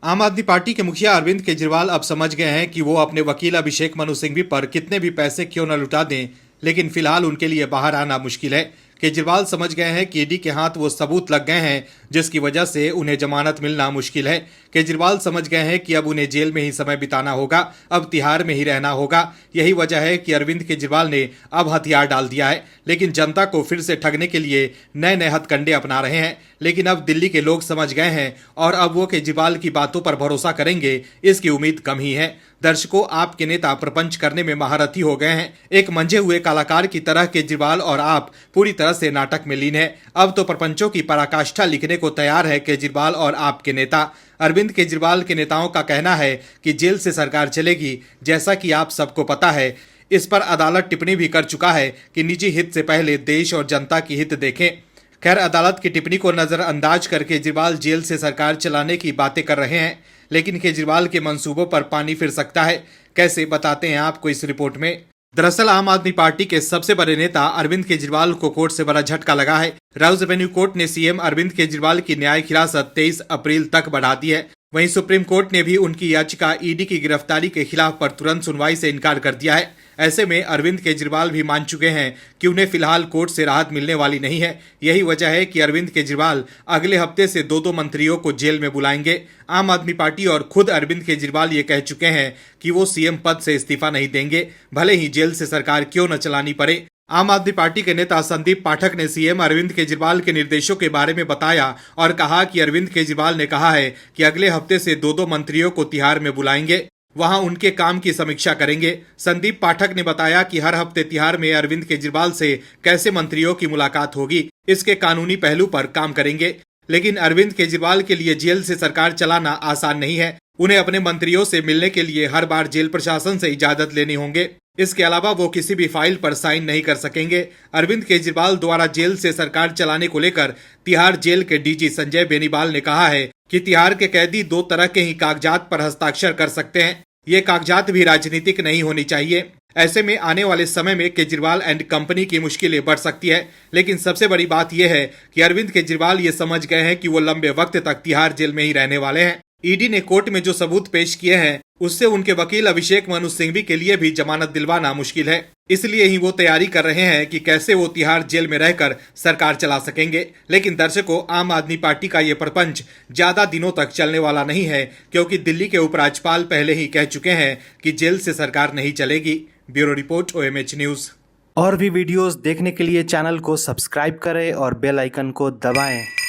आम आदमी पार्टी के मुखिया अरविंद केजरीवाल अब समझ गए हैं कि वो अपने वकील अभिषेक मनु सिंघवी पर कितने भी पैसे क्यों न लुटा दें, लेकिन फिलहाल उनके लिए बाहर आना मुश्किल है। केजरीवाल समझ गए हैं कि ईडी के हाथ वो सबूत लग गए हैं जिसकी वजह से उन्हें जमानत मिलना मुश्किल है। केजरीवाल समझ गए हैं कि अब उन्हें जेल में ही समय बिताना होगा, अब तिहाड़ में ही रहना होगा। यही वजह है कि अरविंद केजरीवाल ने अब हथियार डाल दिया है, लेकिन जनता को फिर से ठगने के लिए नए नए हथकंडे अपना रहे हैं। लेकिन अब दिल्ली के लोग समझ गए हैं और अब वो केजरीवाल की बातों पर भरोसा करेंगे, इसकी उम्मीद कम ही है। दर्शकों, आपके नेता प्रपंच करने में महारथी हो गए हैं। एक मंझे हुए कलाकार की तरह केजरीवाल और आप पूरी तरह से नाटक में लीन है। अब तो प्रपंचों की पराकाष्ठा लिखने को तैयार है केजरीवाल और आपके नेता। अरविंद केजरीवाल के नेताओं का कहना है कि जेल से सरकार चलेगी। जैसा कि आप सबको पता है, इस पर अदालत टिप्पणी भी कर चुका है कि निजी हित से पहले देश और जनता की हित देखें। खैर, अदालत की टिप्पणी को नजरअंदाज कर केजरीवाल जेल से सरकार चलाने की बातें कर रहे हैं, लेकिन केजरीवाल के मंसूबों पर पानी फिर सकता है। कैसे, बताते हैं आपको इस रिपोर्ट में। दरअसल आम आदमी पार्टी के सबसे बड़े नेता अरविंद केजरीवाल को कोर्ट से बड़ा झटका लगा है। राउज एवेन्यू कोर्ट ने सीएम अरविंद केजरीवाल की न्यायिक हिरासत 23 अप्रैल तक बढ़ा दी है। वहीं सुप्रीम कोर्ट ने भी उनकी याचिका ईडी की गिरफ्तारी के खिलाफ पर तुरंत सुनवाई से इनकार कर दिया है। ऐसे में अरविंद केजरीवाल भी मान चुके हैं कि उन्हें फिलहाल कोर्ट से राहत मिलने वाली नहीं है। यही वजह है कि अरविंद केजरीवाल अगले हफ्ते से दो मंत्रियों को जेल में बुलाएंगे। आम आदमी पार्टी और खुद अरविंद केजरीवाल ये कह चुके हैं कि वो सीएम पद से इस्तीफा नहीं देंगे, भले ही जेल से सरकार क्यों न चलानी पड़े। आम आदमी पार्टी के नेता संदीप पाठक ने सीएम अरविंद केजरीवाल के निर्देशों के बारे में बताया और कहा कि अरविंद केजरीवाल ने कहा है कि अगले हफ्ते से दो मंत्रियों को तिहाड़ में बुलाएंगे, वहां उनके काम की समीक्षा करेंगे। संदीप पाठक ने बताया कि हर हफ्ते तिहाड़ में अरविंद केजरीवाल से कैसे मंत्रियों की मुलाकात होगी, इसके कानूनी पहलू पर काम करेंगे। लेकिन अरविंद केजरीवाल के लिए जेल से सरकार चलाना आसान नहीं है। उन्हें अपने मंत्रियों से मिलने के लिए हर बार जेल प्रशासन से इजाजत लेनी होंगे। इसके अलावा वो किसी भी फाइल पर साइन नहीं कर सकेंगे। अरविंद केजरीवाल द्वारा जेल से सरकार चलाने को लेकर तिहाड़ जेल के डीजी संजय बेनीवाल ने कहा है कि तिहाड़ के कैदी दो तरह के ही कागजात पर हस्ताक्षर कर सकते हैं। ये कागजात भी राजनीतिक नहीं होनी चाहिए। ऐसे में आने वाले समय में केजरीवाल एंड कंपनी की मुश्किलें बढ़ सकती है। लेकिन सबसे बड़ी बात यह है कि अरविंद केजरीवाल ये समझ गए हैं कि वो लंबे वक्त तक तिहाड़ जेल में ही रहने वाले हैं। ईडी ने कोर्ट में जो सबूत पेश किए हैं उससे उनके वकील अभिषेक मनु सिंघवी के लिए भी जमानत दिलवाना मुश्किल है। इसलिए ही वो तैयारी कर रहे हैं कि कैसे वो तिहाड़ जेल में रहकर सरकार चला सकेंगे। लेकिन दर्शकों, आम आदमी पार्टी का ये प्रपंच ज्यादा दिनों तक चलने वाला नहीं है, क्योंकि दिल्ली के उपराज्यपाल पहले ही कह चुके हैं कि जेल से सरकार नहीं चलेगी। Bureau report, OMH news. और भी वीडियोस देखने के लिए चैनल को सब्सक्राइब करें और बेल आइकन को दबाएं।